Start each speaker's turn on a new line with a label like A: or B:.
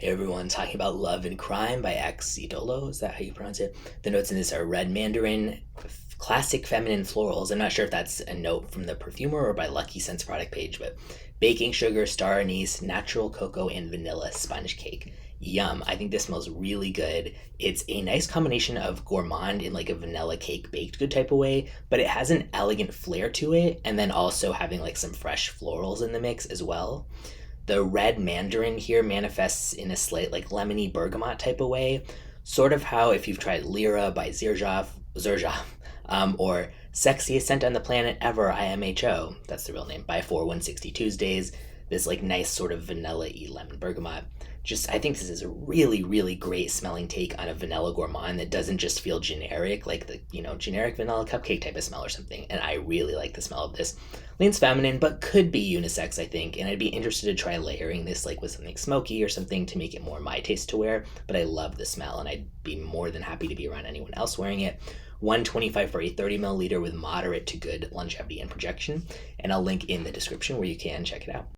A: Everyone talking about Love and Crime by Idolo. Is that how you pronounce it? The notes in this are red mandarin, classic feminine florals. I'm not sure if that's a note from the perfumer or by Lucky Scent's product page, but baking sugar, star anise, natural cocoa, and vanilla sponge cake. Yum. I think this smells really good. It's a nice combination of gourmand in like a vanilla cake baked good type of way, but it has an elegant flair to it, and then also having like some fresh florals in the mix as well. The red mandarin here manifests in a slight like lemony bergamot type of way, sort of how if you've tried Lyra by Zerjov, or Sexiest Scent on the Planet Ever IMHO, that's the real name, by 4160 Tuesdays, this like nice sort of vanilla-y lemon bergamot. Just, I think this is a really, really great smelling take on a vanilla gourmand that doesn't just feel generic, like the, generic vanilla cupcake type of smell or something. And I really like the smell of this. Leans feminine, but could be unisex, I think. And I'd be interested to try layering this like with something smoky or something to make it more my taste to wear. But I love the smell, and I'd be more than happy to be around anyone else wearing it. 125 for a 30 milliliter with moderate to good longevity and projection. And I'll link in the description where you can check it out.